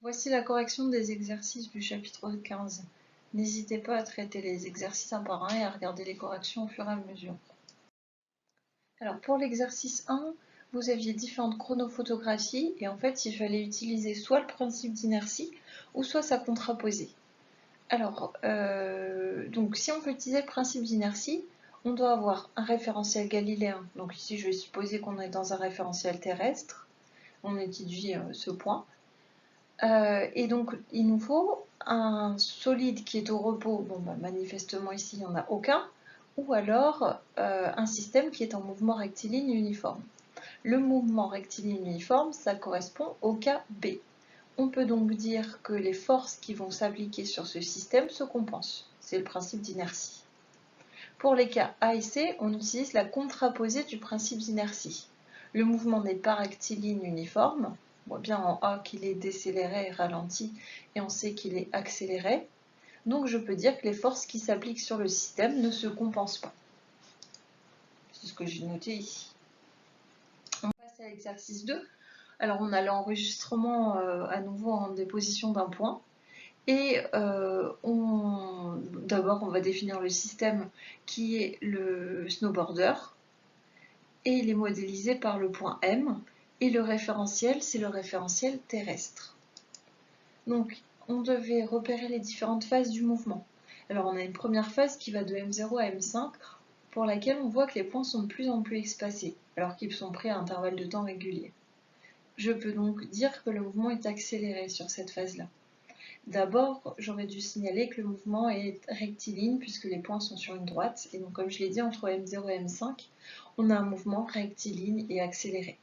Voici la correction des exercices du chapitre 15. N'hésitez pas à traiter les exercices un par un et à regarder les corrections au fur et à mesure. Alors pour l'exercice 1, vous aviez différentes chronophotographies et en fait il fallait utiliser soit le principe d'inertie ou soit sa contraposée. Alors, donc si on peut utiliser le principe d'inertie, on doit avoir un référentiel galiléen. Donc ici je vais supposer qu'on est dans un référentiel terrestre. On étudie ce point. Et donc, il nous faut un solide qui est au repos. Bon, bah, manifestement, ici, il n'y en a aucun. Ou alors, un système qui est en mouvement rectiligne uniforme. Le mouvement rectiligne uniforme, ça correspond au cas B. On peut donc dire que les forces qui vont s'appliquer sur ce système se compensent. C'est le principe d'inertie. Pour les cas A et C, on utilise la contraposée du principe d'inertie. Le mouvement n'est pas rectiligne uniforme. On voit bien en A qu'il est décéléré et ralenti, et en C qu'il est accéléré. Donc je peux dire que les forces qui s'appliquent sur le système ne se compensent pas. C'est ce que j'ai noté ici. On passe à l'exercice 2. Alors on a l'enregistrement à nouveau en déposition d'un point. Et d'abord, on va définir le système qui est le snowboarder. Et il est modélisé par le point M. Et le référentiel, c'est le référentiel terrestre. Donc, on devait repérer les différentes phases du mouvement. Alors, on a une première phase qui va de M0 à M5, pour laquelle on voit que les points sont de plus en plus espacés, alors qu'ils sont pris à intervalles de temps réguliers. Je peux donc dire que le mouvement est accéléré sur cette phase-là. D'abord, j'aurais dû signaler que le mouvement est rectiligne puisque les points sont sur une droite. Et donc, comme je l'ai dit, entre M0 et M5, on a un mouvement rectiligne et accéléré.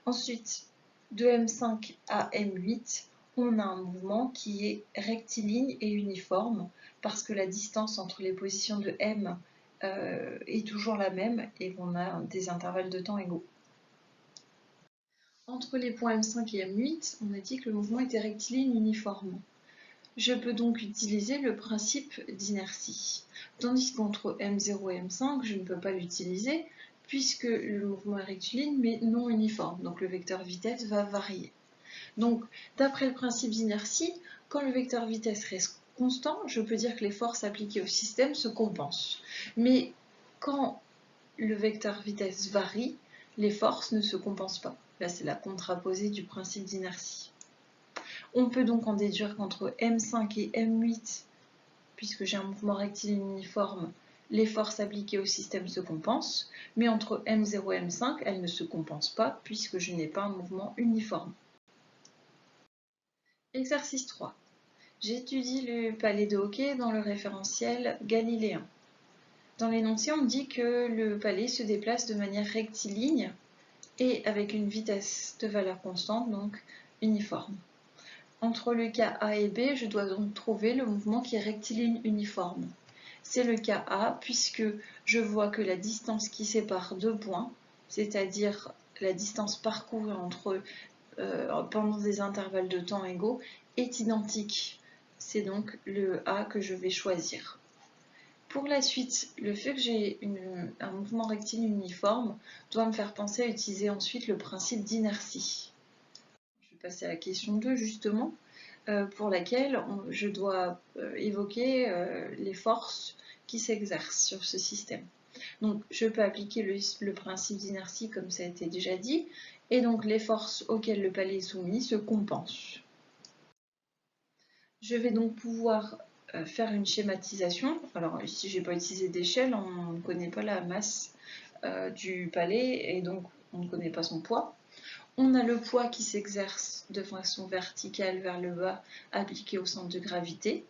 Ensuite, de M5 à M8, on a un mouvement qui est rectiligne et uniforme parce que la distance entre les positions de M est toujours la même et qu'on a des intervalles de temps égaux. Entre les points M5 et M8, on a dit que le mouvement était rectiligne uniforme. Je peux donc utiliser le principe d'inertie. Tandis qu'entre M0 et M5, je ne peux pas l'utiliser puisque le mouvement est rectiligne mais non uniforme. Donc le vecteur vitesse va varier. Donc d'après le principe d'inertie, quand le vecteur vitesse reste constant, je peux dire que les forces appliquées au système se compensent. Mais quand le vecteur vitesse varie, les forces ne se compensent pas. Là, c'est la contraposée du principe d'inertie. On peut donc en déduire qu'entre M5 et M8, puisque j'ai un mouvement rectiligne uniforme, les forces appliquées au système se compensent, mais entre M0 et M5, elles ne se compensent pas, puisque je n'ai pas un mouvement uniforme. Exercice 3. J'étudie le palais de hockey dans le référentiel galiléen. Dans l'énoncé, on dit que le palais se déplace de manière rectiligne et avec une vitesse de valeur constante, donc uniforme. Entre le cas A et B, je dois donc trouver le mouvement qui est rectiligne uniforme. C'est le cas A puisque je vois que la distance qui sépare deux points, c'est-à-dire la distance parcourue pendant des intervalles de temps égaux, est identique. C'est donc le A que je vais choisir. Pour la suite, le fait que j'ai un mouvement rectiligne uniforme doit me faire penser à utiliser ensuite le principe d'inertie. Je vais passer à la question 2 justement, pour laquelle je dois évoquer les forces qui s'exercent sur ce système. Donc je peux appliquer le principe d'inertie comme ça a été déjà dit, et donc les forces auxquelles le palais est soumis se compensent. Je vais donc pouvoir faire une schématisation. Alors ici j'ai pas utilisé d'échelle, on ne connaît pas la masse du palais et donc on ne connaît pas son poids. On a le poids qui s'exerce de façon verticale vers le bas, appliqué au centre de gravité.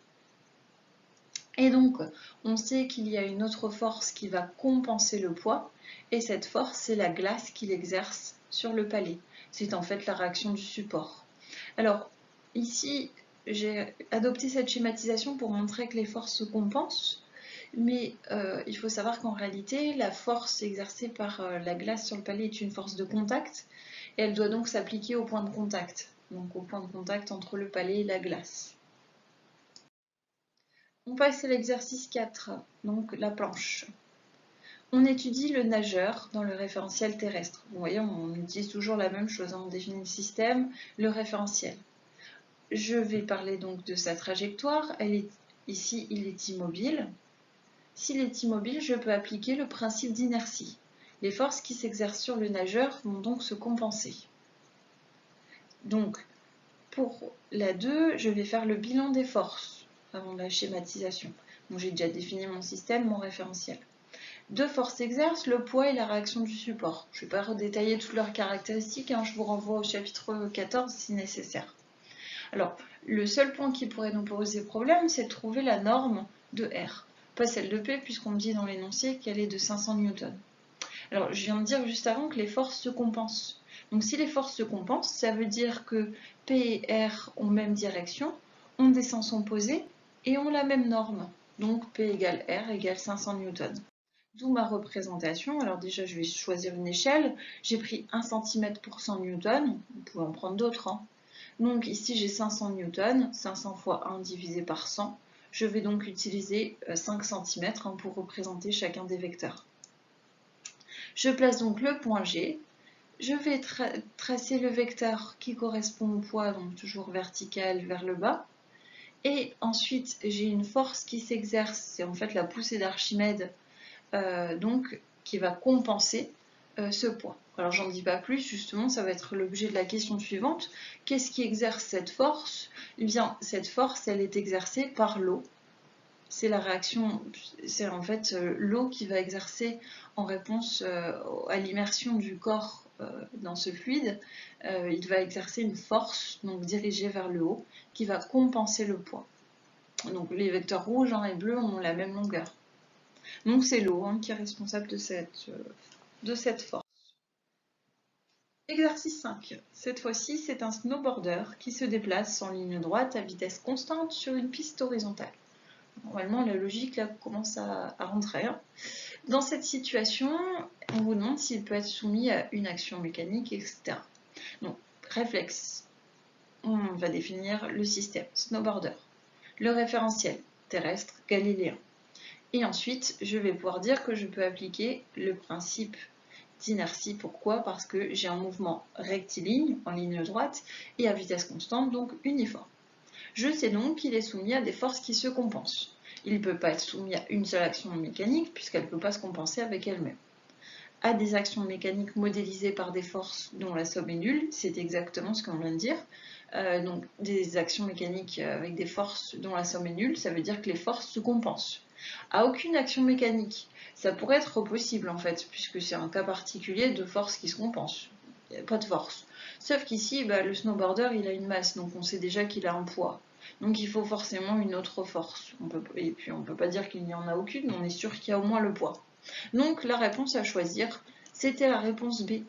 Et donc, on sait qu'il y a une autre force qui va compenser le poids, et cette force, c'est la glace qu'il exerce sur le palais. C'est en fait la réaction du support. Alors, ici, j'ai adopté cette schématisation pour montrer que les forces se compensent, mais il faut savoir qu'en réalité, la force exercée par la glace sur le palais est une force de contact, et elle doit donc s'appliquer au point de contact, donc au point de contact entre le palais et la glace. On passe à l'exercice 4, donc la planche. On étudie le nageur dans le référentiel terrestre. Vous voyez, on utilise toujours la même chose, on définit le système, le référentiel. je vais parler donc de sa trajectoire. Ici, il est immobile. S'il est immobile, je peux appliquer le principe d'inertie. Les forces qui s'exercent sur le nageur vont donc se compenser. Donc, pour la 2, je vais faire le bilan des forces avant la schématisation. Donc, j'ai déjà défini mon système, mon référentiel. Deux forces s'exercent, le poids et la réaction du support. Je ne vais pas redétailler toutes leurs caractéristiques, je vous renvoie au chapitre 14 si nécessaire. Alors, le seul point qui pourrait nous poser problème, c'est de trouver la norme de R. Pas celle de P, puisqu'on me dit dans l'énoncé qu'elle est de 500 newtons. Alors, je viens de dire juste avant que les forces se compensent. Donc, si les forces se compensent, ça veut dire que P et R ont même direction, ont des sens opposés et ont la même norme. Donc, P égale R égale 500 newtons. D'où ma représentation. Alors déjà, je vais choisir une échelle. J'ai pris 1 cm pour 100 newtons. Vous pouvez en prendre d'autres. Donc ici, j'ai 500 newtons. 500 fois 1 divisé par 100. Je vais donc utiliser 5 cm pour représenter chacun des vecteurs. Je place donc le point G. Je vais tracer le vecteur qui correspond au poids, donc toujours vertical vers le bas. Et ensuite, j'ai une force qui s'exerce. C'est en fait la poussée d'Archimède. Donc qui va compenser ce poids. Alors j'en dis pas plus, justement ça va être l'objet de la question suivante. Qu'est-ce qui exerce cette force? Eh bien cette force elle est exercée par l'eau. C'est la réaction, c'est en fait l'eau qui va exercer en réponse à l'immersion du corps dans ce fluide. Il va exercer une force donc dirigée vers le haut qui va compenser le poids. Donc les vecteurs rouges et bleus ont la même longueur. Donc c'est l'eau qui est responsable de cette force. Exercice 5. Cette fois-ci, c'est un snowboarder qui se déplace en ligne droite à vitesse constante sur une piste horizontale. Normalement, la logique là commence à rentrer. Dans cette situation, on vous demande s'il peut être soumis à une action mécanique, etc. Donc, réflexe. On va définir le système snowboarder. Le référentiel terrestre galiléen. Et ensuite, je vais pouvoir dire que je peux appliquer le principe d'inertie. Pourquoi? Parce que j'ai un mouvement rectiligne en ligne droite et à vitesse constante, donc uniforme. Je sais donc qu'il est soumis à des forces qui se compensent. Il ne peut pas être soumis à une seule action mécanique puisqu'elle ne peut pas se compenser avec elle-même. À des actions mécaniques modélisées par des forces dont la somme est nulle, c'est exactement ce qu'on vient de dire. Donc des actions mécaniques avec des forces dont la somme est nulle, ça veut dire que les forces se compensent. À aucune action mécanique, ça pourrait être possible en fait, puisque c'est un cas particulier de force qui se compense. Il n'y a pas de force. Sauf qu'ici, le snowboarder, il a une masse, donc on sait déjà qu'il a un poids. Donc il faut forcément une autre force. Et puis on ne peut pas dire qu'il n'y en a aucune, mais on est sûr qu'il y a au moins le poids. Donc la réponse à choisir, c'était la réponse B.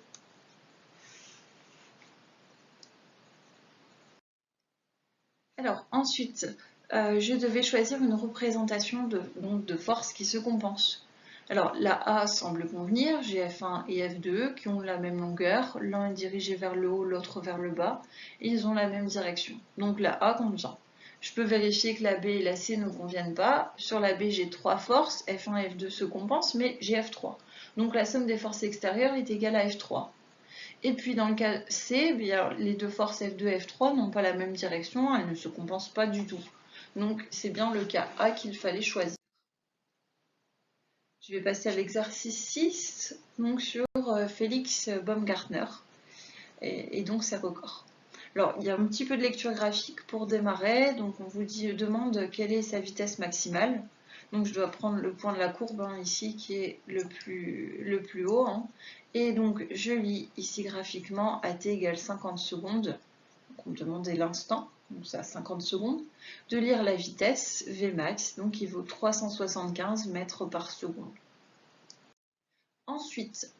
Alors ensuite, je devais choisir une représentation de forces qui se compensent. Alors la A semble convenir, j'ai F1 et F2 qui ont la même longueur, l'un est dirigé vers le haut, l'autre vers le bas, et ils ont la même direction. Donc la A convient. Je peux vérifier que la B et la C ne conviennent pas. Sur la B, j'ai 3 forces, F1 et F2 se compensent, mais j'ai F3. Donc la somme des forces extérieures est égale à F3. Et puis dans le cas C, les deux forces F2 et F3 n'ont pas la même direction, elles ne se compensent pas du tout. Donc c'est bien le cas A qu'il fallait choisir. Je vais passer à l'exercice 6, donc sur Félix Baumgartner, et donc ses records. Alors il y a un petit peu de lecture graphique pour démarrer, donc on vous demande quelle est sa vitesse maximale. Donc je dois prendre le point de la courbe ici qui est le plus haut. Et donc je lis ici graphiquement AT égale 50 secondes. Donc on me demandait l'instant, donc ça 50 secondes. De lire la vitesse Vmax, donc qui vaut 375 mètres par seconde. Ensuite,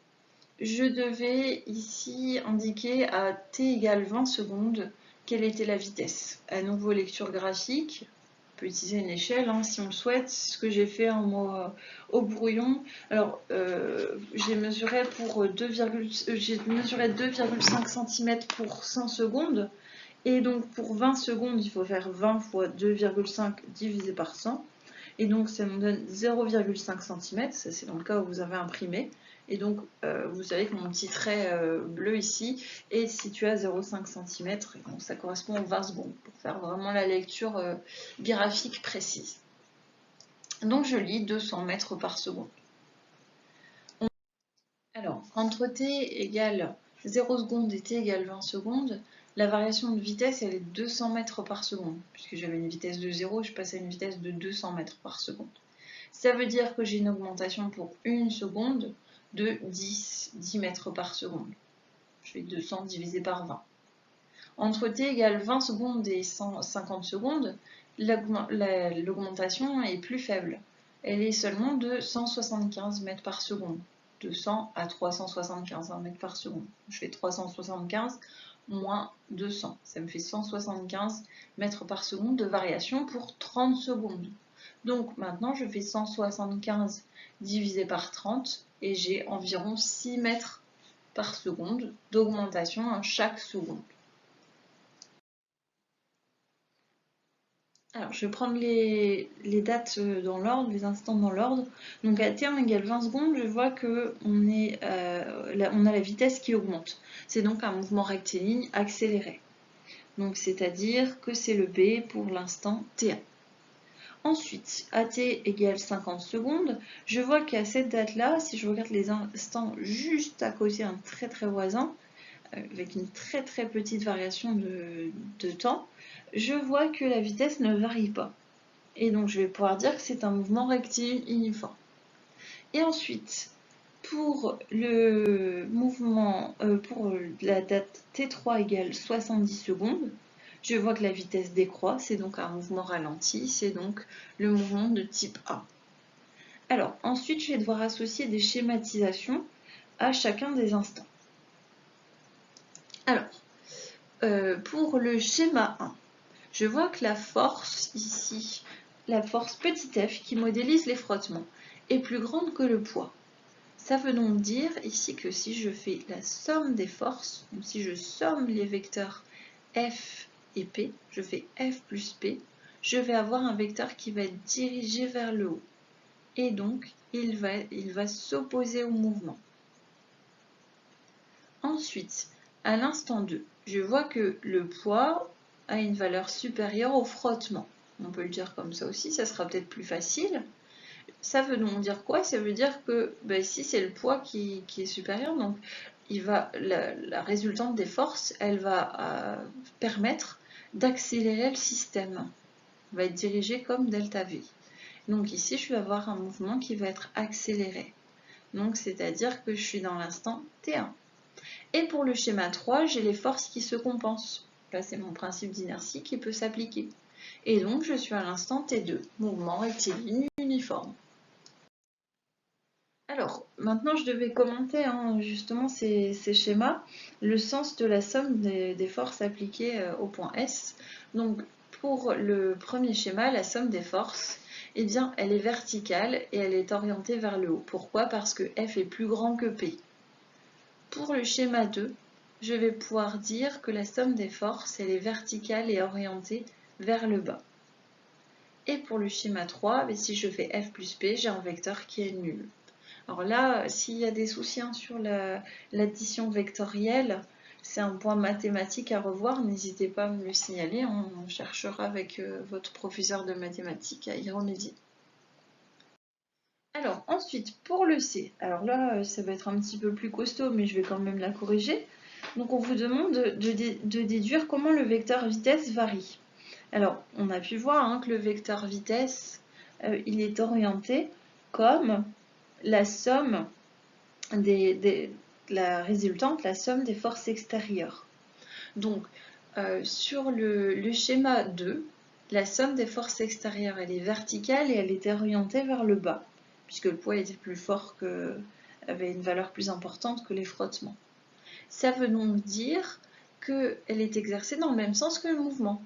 je devais ici indiquer à t égale 20 secondes quelle était la vitesse. À nouveau lecture graphique. On peut utiliser une échelle si on le souhaite, ce que j'ai fait au brouillon. Alors j'ai mesuré 2,5 cm pour 100 secondes et donc pour 20 secondes il faut faire 20 fois 2,5 divisé par 100 et donc ça me donne 0,5 cm, ça c'est dans le cas où vous avez imprimé, Et donc, vous savez que mon petit trait bleu ici est situé à 0,5 cm. Donc, ça correspond aux 20 secondes pour faire vraiment la lecture graphique précise. Donc, je lis 200 mètres par seconde. Alors, entre t égale 0 secondes et t égale 20 secondes, la variation de vitesse, elle est 200 mètres par seconde. Puisque j'avais une vitesse de 0, je passe à une vitesse de 200 mètres par seconde. Ça veut dire que j'ai une augmentation pour une seconde de 10 mètres par seconde. Je fais 200 divisé par 20. Entre t égale 20 secondes et 150 secondes, l'augmentation est plus faible. Elle est seulement de 175 mètres par seconde. De 100 à 375 mètres par seconde. Je fais 375 moins 200. Ça me fait 175 mètres par seconde de variation pour 30 secondes. Donc maintenant, je fais 175 divisé par 30 et j'ai environ 6 mètres par seconde d'augmentation à chaque seconde. Alors, je vais prendre les dates dans l'ordre, les instants dans l'ordre. Donc, à t1 égale 20 secondes, je vois qu'on a la vitesse qui augmente. C'est donc un mouvement rectiligne accéléré. Donc, c'est-à-dire que c'est le B pour l'instant t1. Ensuite, à t égale 50 secondes, je vois qu'à cette date-là, si je regarde les instants juste à côté, un très très voisin, avec une très très petite variation de temps, je vois que la vitesse ne varie pas. Et donc je vais pouvoir dire que c'est un mouvement rectiligne uniforme. Et ensuite, pour le mouvement, pour la date t3 égale 70 secondes, je vois que la vitesse décroît, c'est donc un mouvement ralenti, c'est donc le mouvement de type A. Alors, ensuite, je vais devoir associer des schématisations à chacun des instants. Alors, pour le schéma 1, je vois que la force ici, la force petit f qui modélise les frottements, est plus grande que le poids. Ça veut donc dire ici que si je fais la somme des forces, donc si je somme les vecteurs f et p, je fais f plus p, je vais avoir un vecteur qui va être dirigé vers le haut. Et donc, il va s'opposer au mouvement. Ensuite, à l'instant 2, je vois que le poids a une valeur supérieure au frottement. On peut le dire comme ça aussi, ça sera peut-être plus facile. Ça veut donc dire quoi? Ça veut dire que ici c'est le poids qui est supérieur, donc la résultante des forces, elle va permettre d'accélérer le système. Elle va être dirigée comme delta V. Donc ici je vais avoir un mouvement qui va être accéléré. Donc c'est-à-dire que je suis dans l'instant T1. Et pour le schéma 3, j'ai les forces qui se compensent. Là, c'est mon principe d'inertie qui peut s'appliquer. Et donc, je suis à l'instant T2, mouvement rectiligne uniforme. Alors, maintenant, je devais commenter justement ces schémas, le sens de la somme des forces appliquées au point S. Donc, pour le premier schéma, la somme des forces, eh bien, elle est verticale et elle est orientée vers le haut. Pourquoi? Parce que F est plus grand que P. Pour le schéma 2, je vais pouvoir dire que la somme des forces, elle est verticale et orientée vers le bas. Et pour le schéma 3, si je fais F plus P, j'ai un vecteur qui est nul. Alors là, s'il y a des soucis sur l'addition vectorielle, c'est un point mathématique à revoir, n'hésitez pas à me le signaler, on cherchera avec votre professeur de mathématiques à y remédier. Alors ensuite, pour le C, alors là, ça va être un petit peu plus costaud, mais je vais quand même la corriger. Donc on vous demande de déduire comment le vecteur vitesse varie. Alors, on a pu voir que le vecteur vitesse, il est orienté comme la somme la résultante, la somme des forces extérieures. Donc, sur le schéma 2, la somme des forces extérieures, elle est verticale et elle est orientée vers le bas, puisque le poids était plus fort avait une valeur plus importante que les frottements. Ça veut donc dire qu'elle est exercée dans le même sens que le mouvement.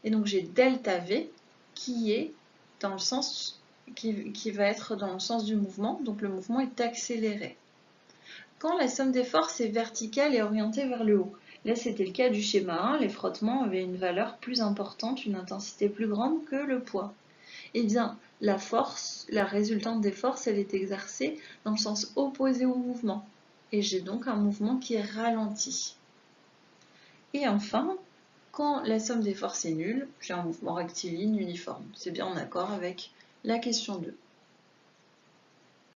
Et donc j'ai delta V qui est dans le sens qui va être dans le sens du mouvement, donc le mouvement est accéléré. Quand la somme des forces est verticale et orientée vers le haut, là c'était le cas du schéma 1, les frottements avaient une valeur plus importante, une intensité plus grande que le poids. eh bien la force, la résultante des forces, elle est exercée dans le sens opposé au mouvement. Et j'ai donc un mouvement qui est ralenti. Et enfin, quand la somme des forces est nulle, j'ai un mouvement rectiligne uniforme. C'est bien en accord avec la question 2.